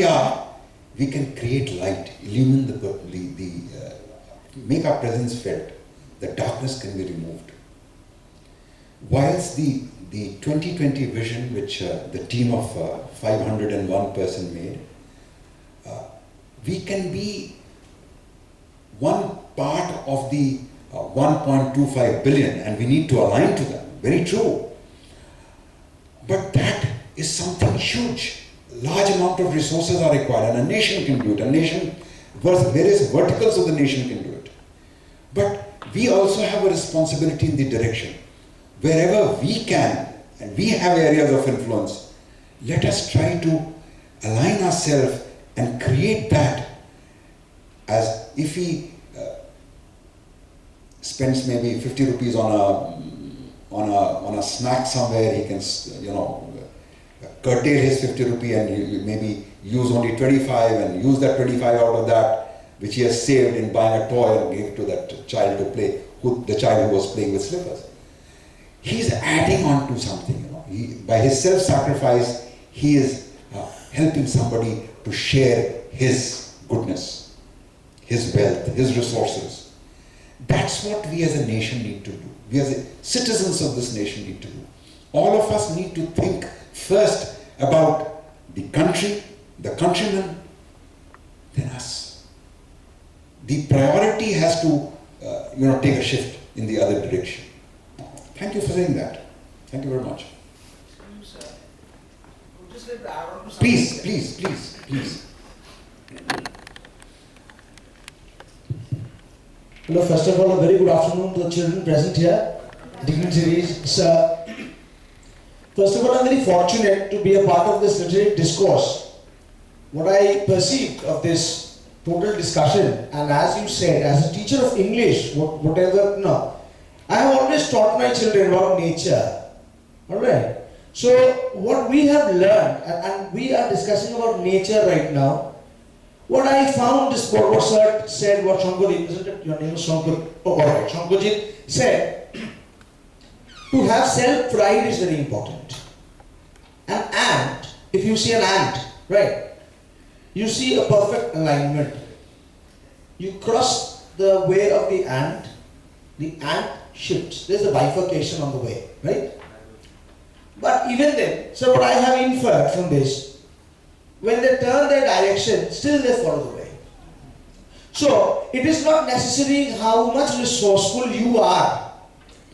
are, we can create light, illumine make our presence felt. The darkness can be removed. Whilst the 2020 vision, which the team of 501 person made, we can be one part of the 1.25 billion, and we need to align to them. Very true. But that is something huge. Large amount of resources are required, and a nation can do it. A nation, various verticals of the nation can do it. But we also have a responsibility in the direction. Wherever we can, and we have areas of influence, let us try to align ourselves and create that. As if he spends maybe 50 rupees on a snack somewhere, he can, curtail his 50 rupee and maybe use only 25 and use that 25 out of that which he has saved in buying a toy and give to that child to play, the child who was playing with slippers. He's adding on to something. By his self-sacrifice, he is helping somebody to share his goodness, his wealth, his resources. That's what we as a nation need to do. We as citizens of this nation need to do. All of us need to think first about the country, the countrymen, then us. The priority has to, take a shift in the other direction. Thank you for saying that. Thank you very much. Please. Hello, first of all, a very good afternoon to the children present here, dignitaries, sir. First of all, I'm very fortunate to be a part of this literary discourse. What I perceived of this total discussion, and as you said, as a teacher of English, I have always taught my children about nature. Alright? So, what we have learned, and we are discussing about nature right now, what I found is what sir said, what Shankujit, isn't it? Your name is Shankujit. Oh, alright. Shankujit said, to have self-pride is very important. An ant, if you see an ant, right, you see a perfect alignment. You cross the way of the ant shifts. There's a bifurcation on the way, right? But even then, so what I have inferred from this, when they turn their direction, still they follow the way. So, it is not necessary how much resourceful you are.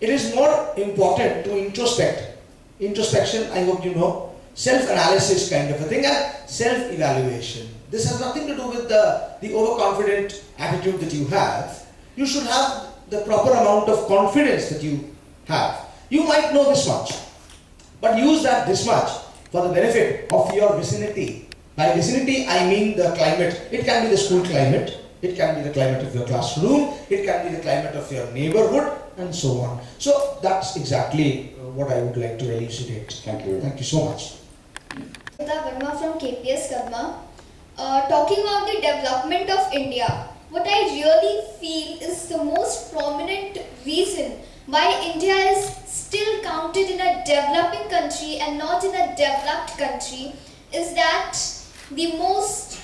It is more important to introspect. Introspection, I hope you know, self-analysis kind of a thing, and self-evaluation. This has nothing to do with the overconfident attitude that you have. You should have the proper amount of confidence that you have. You might know this much, but use that this much for the benefit of your vicinity. By vicinity, I mean the climate. It can be the school climate, it can be the climate of your classroom, it can be the climate of your neighborhood, and so on. So that's exactly what I would like to elucidate. Thank you. Thank you so much. Verma from KPS Karma. Talking about the development of India, what I really feel is the most prominent reason why India is still counted in a developing country and not in a developed country is that the most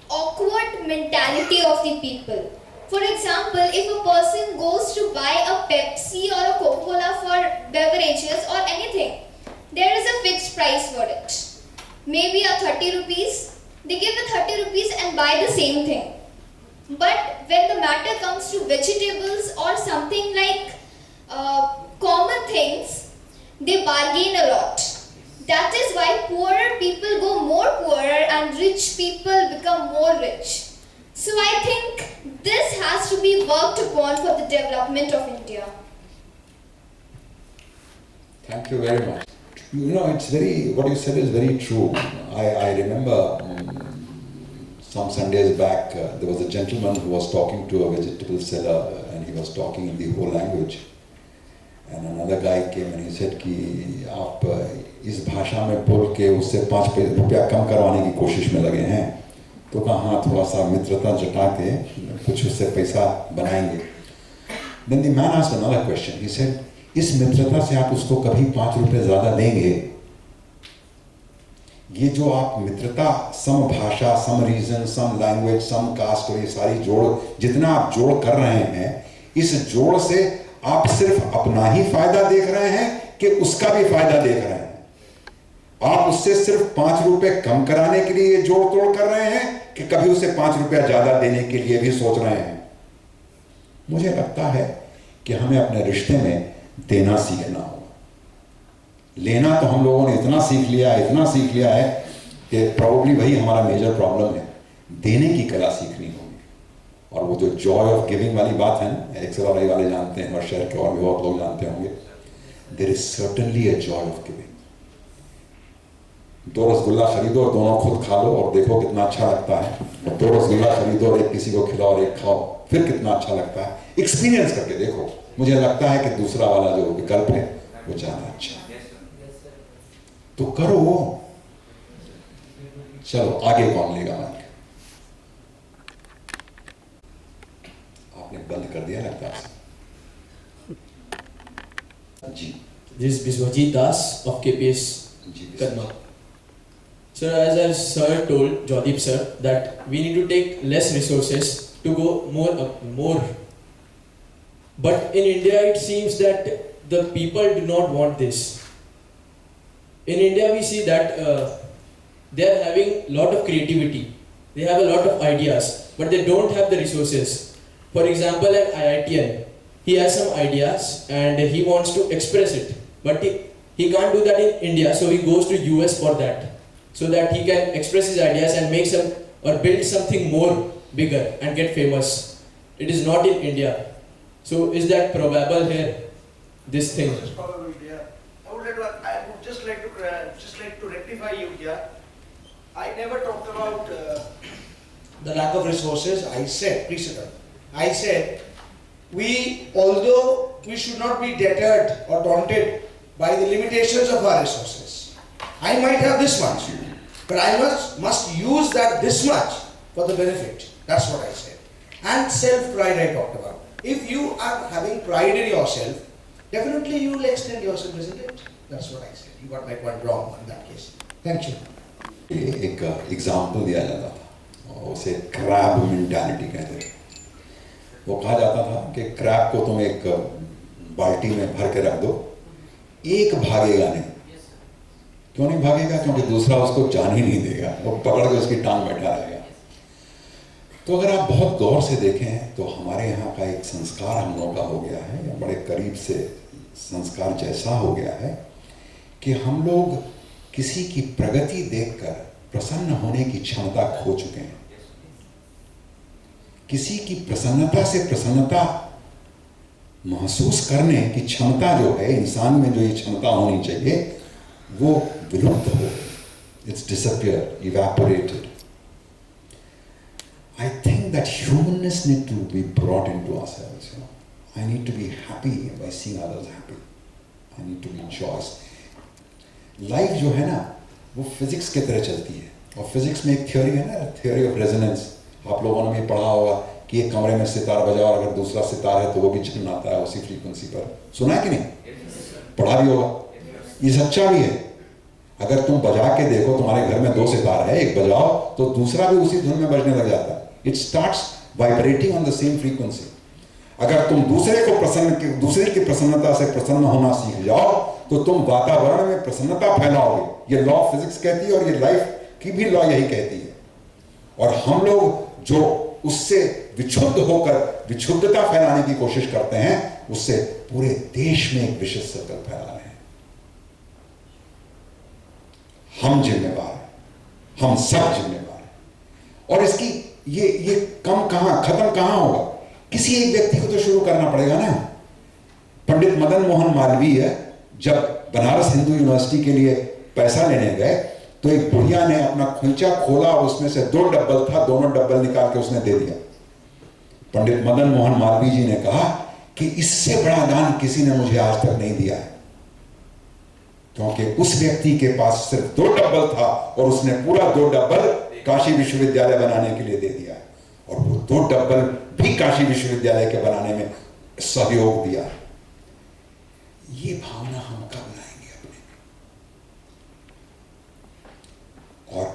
awkward mentality of the people. For example, if a person goes to buy a Pepsi or a Coca-Cola for beverages or anything, there is a fixed price for it. Maybe a 30 rupees, they give the 30 rupees and buy the same thing. But when the matter comes to vegetables or something like common things, they bargain a lot. That is why poorer people go more poorer and rich people become more rich. So I think this has to be worked upon for the development of India. Thank you very much. What you said is very true. I remember some Sundays back, there was a gentleman who was talking to a vegetable seller and he was talking in the whole language. And another guy came and he said कि आप इस भाषा में बोल के उससे 5 रुपया कम करवाने की कोशिश में लगे हैं, तो कहा हाँ थोड़ा सा मित्रता जटा के कुछ उससे पैसा बनाएंगे. Then the man asked another question. He said, इस मित्रता से आप उसको कभी 5 रुपये ज़्यादा देंगे? ये जो आप मित्रता, सम भाषा, सम रीजन, सम लैंग्वेज, सम कास्ट और ये सारी जोड़, जितना आप जोड़ कर रहे हैं, इस जोड़ से आप सिर्फ अपना ही फायदा देख रहे हैं कि उसका भी फायदा देख रहे हैं? आप उससे सिर्फ 5 रुपए कम कराने के लिए जोड़ तोड़ कर रहे हैं कि कभी उसे 5 रुपया ज्यादा देने के लिए भी सोच रहे हैं? मुझे लगता है कि हमें अपने रिश्ते में देना सीखना होगा। लेना तो हम लोगों ने इतना सीख लिया है कि प्रॉब्ली वही हमारा मेजर प्रॉब्लम है। देने की कला सीखनी होगी। और वो जो जॉय ऑफ गिविंग वाली बात है ना, एक्सेल वाले जानते हैं और शहर के और भी बहुत लोग जानते होंगे, there is certainly a joy of giving. 2 rasgulla खरीदो और दोनों खुद खा लो और देखो कितना अच्छा लगता है, और 2 रसगुल्ला खरीदो और एक किसी को खिलाओ और एक खाओ, फिर कितना अच्छा लगता है। एक्सपीरियंस करके देखो। मुझे लगता है कि दूसरा वाला जो विकल्प है वो ज्यादा अच्छा है। तो करो। चलो आगे कौन लेगा माइक? आपने बंद कर दिया लगता है। जी। This is Biswajit Das of KPS Kadma. Sir, as our sir told, Jodip sir, that we need to take less resources to go more. But in India, it seems that the people do not want this. In India, we see that they are having a lot of creativity. They have a lot of ideas, but they don't have the resources. For example, an IITian, he has some ideas and he wants to express it, but he can't do that in India, so he goes to US for that, so that he can express his ideas and make some or build something more bigger and get famous. It is not in India. So is that probable here, this thing? It's probable, yeah. I would just like to rectify you here. I never talked about the lack of resources. I said, please sit down. I said, although we should not be deterred or daunted by the limitations of our resources. I might have this much, but I must use that this much for the benefit. That's what I said. And self-pride I talked about. If you are having pride in yourself, definitely you will extend yourself, isn't it? That's what I said. You got my point wrong in that case. Thank you. एक example दिया जाता था और उसे crab mentality कहते थे। वो कहा जाता था कि क्रैब को तुम एक बाल्टी में भर के रख दो, एक भागेगा नहीं। क्यों नहीं भागेगा? क्योंकि दूसरा उसको जान ही नहीं देगा, वो पकड़ के उसकी टांग बैठा रहेगा। तो अगर आप बहुत गौर से देखें तो हमारे यहाँ का एक संस्कार हम लोगों का हो गया है, या बड़े करीब से संस्कार जैसा हो गया है कि हम लोग किसी की प्रगति देखकर प्रसन्न होने की क्षमता खो चुके हैं। किसी की प्रसन्नता से प्रसन्नता महसूस करने की क्षमता जो है इंसान में, जो ये क्षमता होनी चाहिए, वो विलुप्त हो गई। It's disappear, evaporated. I think that humanness need to be brought into ourselves. You know, I need to be happy by seeing others happy. I need to be joyous. Life जो है ना वो फिजिक्स की तरह चलती है, और physics में एक थ्योरी है ना, थ्योरी ऑफ रेजोनेंस। आप लोगों ने भी पढ़ा होगा कि एक कमरे में सितार बजाओ और अगर दूसरा सितार है तो वो भी झन आता है उसी फ्रीक्वेंसी पर। सुना है कि नहीं? पढ़ा भी होगा। ये सच्चा भी है। अगर तुम बजा के देखो, तुम्हारे घर में 2 सितार है, एक बजाओ तो दूसरा भी उसी धुन में बजने लग जाता है। It starts vibrating on the same frequency. अगर तुम दूसरे की प्रसन्नता से प्रसन्न होना सीख जाओ तो तुम वातावरण में प्रसन्नता फैलाओगे। ये लॉ ऑफ फिजिक्स कहती है और ये लाइफ की भी लॉ यही कहती है। और हम लोग जो उससे विक्षुब्ध होकर विक्षुब्धता फैलाने की कोशिश करते हैं, उससे पूरे देश में एक विशिष्ट सर्कल फैला रहे हैं। हम जिम्मेवार हैं, हम सब जिम्मेवार हैं। और इसकी ये कम कहां, खत्म कहां होगा? किसी एक व्यक्ति को तो शुरू करना पड़ेगा ना। पंडित मदन मोहन मालवीय जब बनारस हिंदू यूनिवर्सिटी के लिए पैसा लेने गए तो एक बुढ़िया ने अपना खोंचा खोला और उसमें से 2 डब्बल था, दोनों डब्बल निकाल के उसने दे दिया। पंडित मदन मोहन मालवीय जी ने कहा कि इससे बड़ा दान किसी ने मुझे आज तक नहीं दिया है, क्योंकि उस व्यक्ति के पास सिर्फ 2 डब्बल था और उसने पूरा 2 डब्बल काशी विश्वविद्यालय बनाने के लिए दे दिया, और वो 2 डब्बल भी काशी विश्वविद्यालय के बनाने में सहयोग दिया। ये भावना हम कब लाएंगे अपने में? और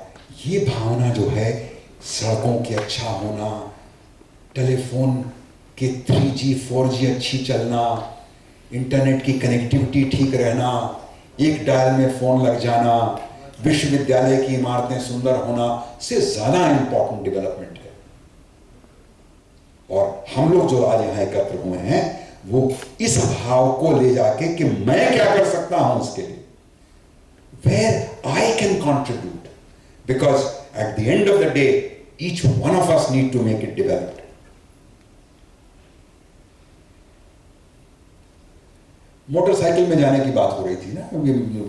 ये भावना जो है, सड़कों के अच्छा होना, टेलीफोन के 3G 4G अच्छी चलना, इंटरनेट की कनेक्टिविटी ठीक रहना, एक डायल में फ़ोन लग जाना, विश्वविद्यालय की इमारतें सुंदर होना से ज़्यादा इम्पोर्टेंट डेवलपमेंट है। और हम लोग जो आज यहाँ एकत्र हुए हैं वो इस भाव को ले जाके कि मैं क्या कर सकता हूं उसके लिए, where I can contribute, because at the end of the day each one of us need to make it developed. Motorcycle में जाने की बात हो रही थी ना,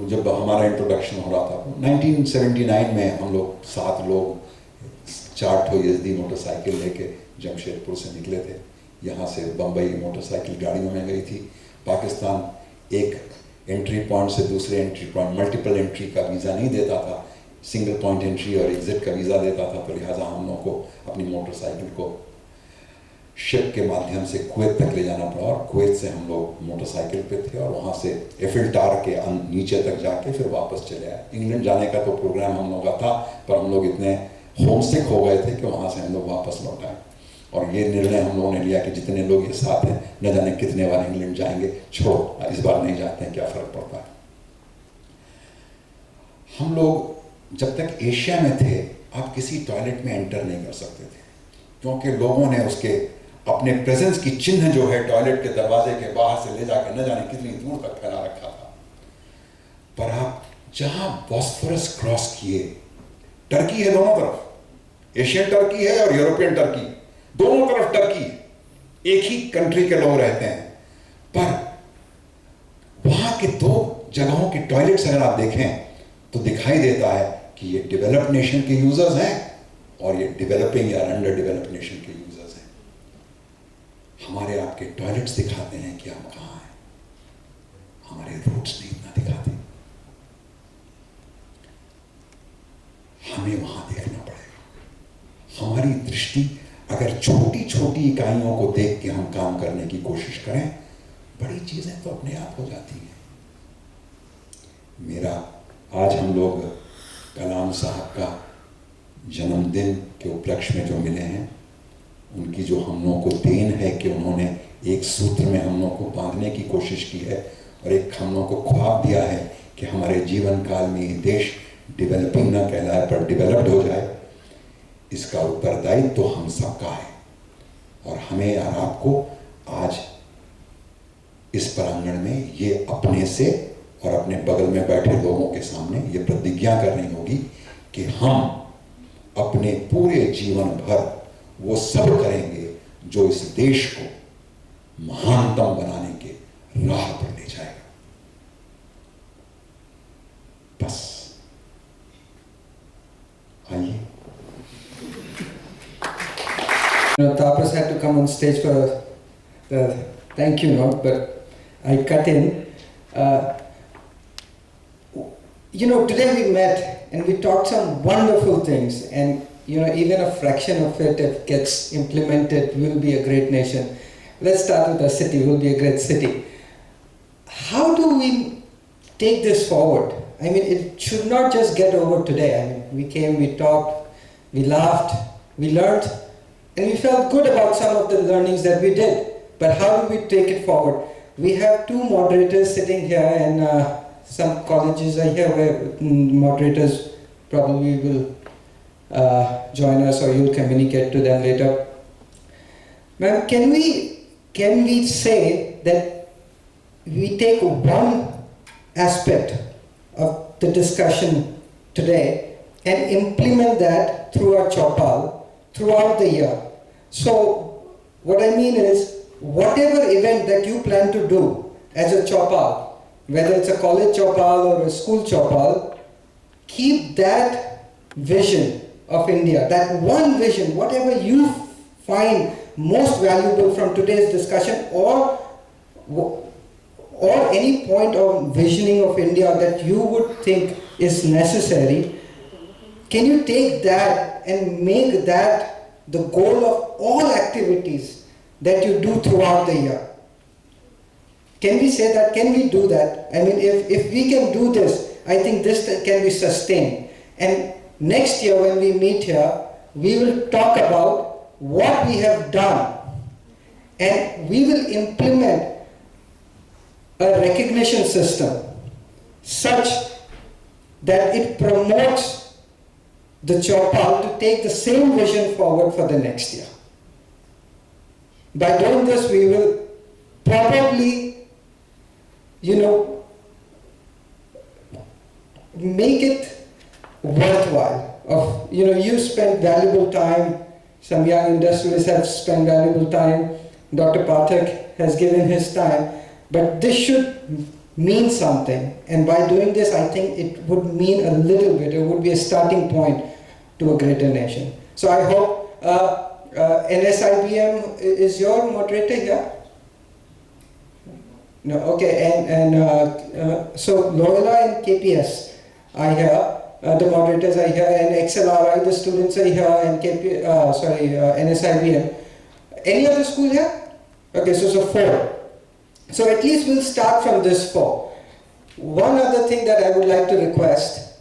जब हमारा इंट्रोडक्शन हो रहा था 1979 में, हम लोग 7 लोग 4 ठो यजदी मोटरसाइकिल लेके जमशेदपुर से निकले थे। यहाँ से बम्बई मोटरसाइकिल गाड़ियों में गई थी। पाकिस्तान एक एंट्री पॉइंट से दूसरे एंट्री पॉइंट, मल्टीपल एंट्री का वीज़ा नहीं देता था, सिंगल पॉइंट एंट्री और एग्जिट का वीज़ा देता था। तो लिहाजा हम लोग को अपनी मोटरसाइकिल को शिप के माध्यम से कुवैत तक ले जाना पड़ा, और कुवैत से हम लोग मोटरसाइकिल पे थे और वहाँ से एफिल टावर के नीचे तक जाके फिर वापस चले आए। इंग्लैंड जाने का तो प्रोग्राम हम लोग का था, पर हम लोग इतने होमसिक हो गए थे कि वहाँ से हम लोग वापस लौट आए। और ये निर्णय हम लोगों ने लिया कि जितने लोग ये साथ हैं, न जाने कितने बार इंग्लैंड जाएंगे, छोड़ो इस बार नहीं जाते हैं, क्या फ़र्क पड़ता है। हम लोग जब तक एशिया में थे, आप किसी टॉयलेट में एंटर नहीं कर सकते थे, क्योंकि लोगों ने उसके अपने प्रेजेंस की चिन्ह जो है टॉयलेट के दरवाजे के बाहर से ले जाकर न जाने कितनी दूर तक फैला रखा था। पर आप जहां बॉस्फोरस क्रॉस किए, टर्की है दोनों तरफ, एशियन टर्की है और यूरोपियन टर्की, दोनों तरफ टर्की, एक ही कंट्री के लोग रहते हैं, पर वहां के 2 जगहों के टॉयलेट्स अगर आप देखें तो दिखाई देता है कि ये डेवलप्ड नेशन के यूजर्स हैं और ये डेवलपिंग या अंडर डेवलप्ड नेशन के यूजर्स हैं। हमारे आपके टॉयलेट्स दिखाते हैं कि हम कहाँ हैं, हमारे रूट्स नहीं इतना दिखाते। हमें वहां देखना पड़ेगा। हमारी दृष्टि अगर छोटी छोटी इकाइयों को देख के हम काम करने की कोशिश करें, बड़ी चीजें तो अपने आप हो जाती हैं। मेरा आज हम लोग कलाम साहब का जन्मदिन के उपलक्ष्य में जो मिले हैं, उनकी जो हम लोगों को देन है कि उन्होंने एक सूत्र में हम लोगों को बांधने की कोशिश की है और एक हम लोगों को ख्वाब दिया है कि हमारे जीवन काल में ये देश डेवलपिंग ना कहलाए पर डेवलप्ड हो जाए। इसका उत्तरदायित्व तो हम सबका है और हमें और आपको आज इस प्रांगण में ये अपने से और अपने बगल में बैठे लोगों के सामने ये प्रतिज्ञा करनी होगी कि हम अपने पूरे जीवन भर वो सब करेंगे जो इस देश को महानतम बनाने के राह पर ले जाएगा। बस आइए। Tapas had to come on stage for the thank you note, but I cut in. Today we met and we talked some wonderful things, and even a fraction of it, if gets implemented, will be a great nation. Let's start with our city. We'll be a great city. How do we take this forward? I mean, it should not just get over today. I mean, we came, we talked, we laughed, we learned, and we felt good about some of the learnings that we did. But how do we take it forward? We have 2 moderators sitting here, and some colleges are here where moderators probably will join us, or you'll communicate to them later. Ma'am, can we say that we take one aspect of the discussion today and implement that through our Chopal throughout the year? So what I mean is, whatever event that you plan to do as a Chopal, whether it's a college Chopal or a school Chopal, keep that vision of India, that one vision, whatever you find most valuable from today's discussion, or any point of visioning of India that you would think is necessary, can you take that and make that the goal of all activities that you do throughout the year? Can we say that? Can we do that? I mean, if we can do this, I think this can be sustained. And next year when we meet here, we will talk about what we have done, and we will implement a recognition system such that it promotes the Chopal to take the same vision forward for the next year. By doing this, we will probably, make it worthwhile. You spend valuable time, some young industrialists have spent valuable time, Dr. Pathak has given his time, but this should mean something. And by doing this, I think it would mean a little bit, it would be a starting point to a greater nation. So I hope NSIBM is your moderator here? No, okay, and so Loyola and KPS are here, the moderators are here, and XLRI, the students are here, and NSIBM. Any other school here? Okay, so 4. So at least we'll start from this 4. One other thing that I would like to request,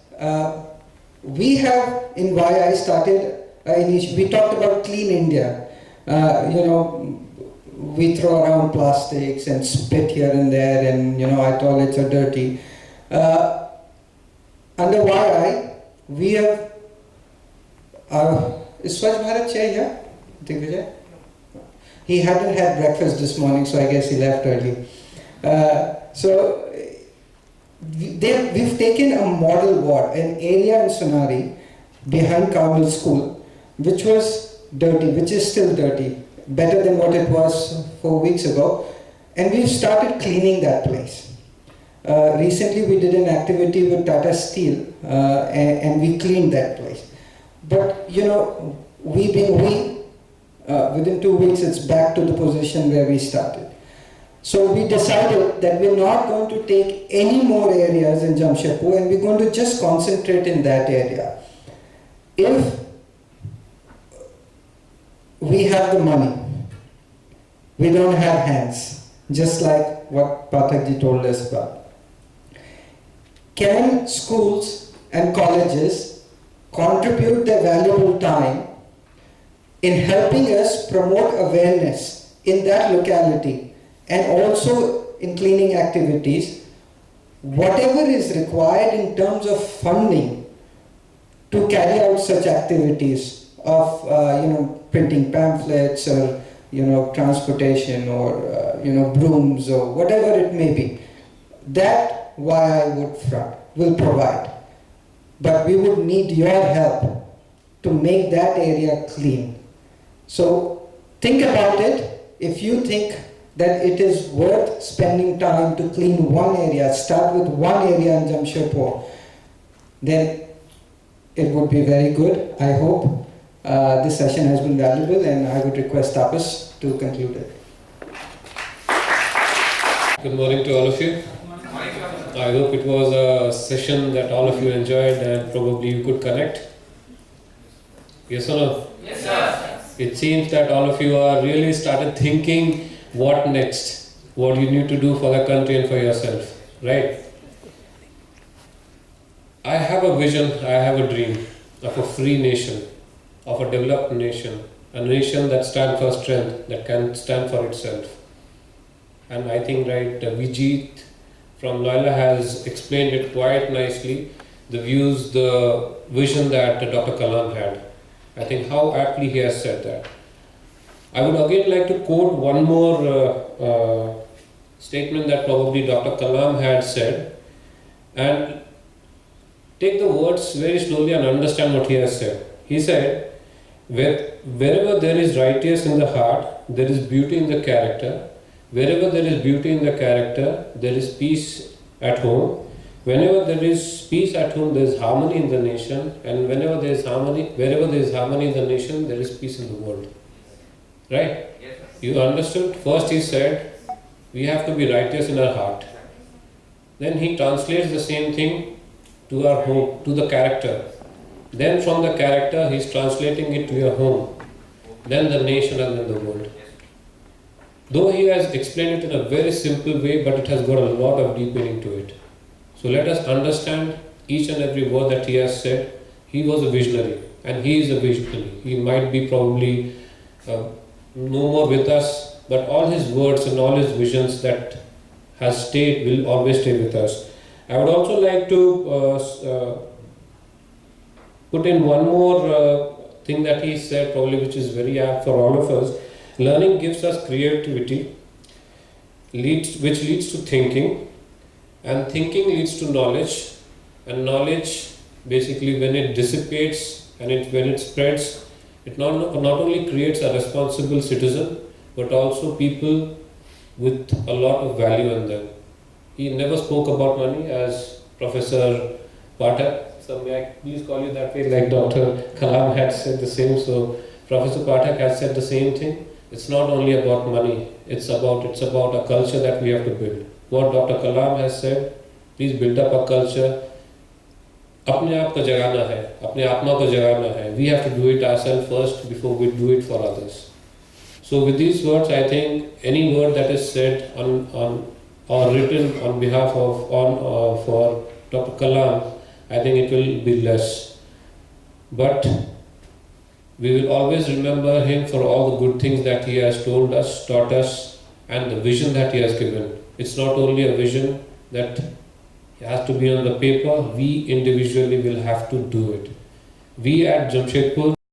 we have in YI started, we talked about Clean India. We throw around plastics and spit here and there, and our toilets are dirty. Under YI, we have is Swachh Bharat Chair here? Digvijay? He hadn't had breakfast this morning, so I guess he left early. So we've taken a model ward, an area in Sonari behind Carmel School, which was dirty, which is still dirty, better than what it was 4 weeks ago, and we've started cleaning that place. Recently we did an activity with Tata Steel and we cleaned that place. But within 2 weeks it's back to the position where we started. So we decided that we're not going to take any more areas in Jamshedpur, and we're going to just concentrate in that area. If we have the money, we don't have hands, just like what Pathakji told us about. Can schools and colleges contribute their valuable time in helping us promote awareness in that locality, and also in cleaning activities, whatever is required in terms of funding to carry out such activities of printing pamphlets or transportation or brooms or whatever it may be, that YI will provide. But we would need your help to make that area clean. So think about it. If you think that it is worth spending time to clean one area, start with one area in Jamshedpur, then it would be very good. I hope this session has been valuable, and I would request Tapas to conclude it. Good morning to all of you. I hope it was a session that all of you enjoyed and probably you could connect. Yes or no? Yes, sir. It seems that all of you are really started thinking what next, what you need to do for the country and for yourself, right? I have a vision, I have a dream of a free nation, of a developed nation, a nation that stands for strength, that can stand for itself. And I think, right, Vijit from Loyola has explained it quite nicely, the views, the vision that Dr. Kalam had. I think how aptly he has said that. I would again like to quote one more statement that probably Dr. Kalam had said, and take the words very slowly and understand what he has said. He said, wherever there is righteousness in the heart, there is beauty in the character. Wherever there is beauty in the character, there is peace at home. Whenever there is peace at home, there is harmony in the nation. And wherever there is harmony in the nation, there is peace in the world. Right? Yes, sir. You understood? First he said, we have to be righteous in our heart. Then he translates the same thing to our home, to the character. Then from the character, he is translating it to your home. Then the nation and then the world. Though he has explained it in a very simple way, but it has got a lot of deep meaning to it. So let us understand each and every word that he has said, He was a visionary, and he is a visionary. He might be probably no more with us, but all his words and all his visions that has stayed will always stay with us. I would also like to put in one more thing that he said, probably, which is very apt for all of us. Learning gives us creativity, which leads to thinking, and thinking leads to knowledge, and knowledge, basically, when it dissipates and when it spreads, it not only creates a responsible citizen, but also people with a lot of value in them. He never spoke about money, as Professor Pathak, so may I please call you that way, like Dr. Kalam had said the same. So Professor Pathak has said the same thing. It's not only about money, it's about a culture that we have to build. What Dr. Kalam has said, please build up a culture. अपने आप को जगाना है, अपने आत्मा को जगाना है. We have to do it ourselves first before we do it for others. So with these words, I think any word that is said on or written on behalf of for Dr. Kalam, I think it will be less. But we will always remember him for all the good things that he has told us, taught us, and the vision that he has given. It's not only a vision that has to be on the paper, we individually will have to do it. We at Jamshedpur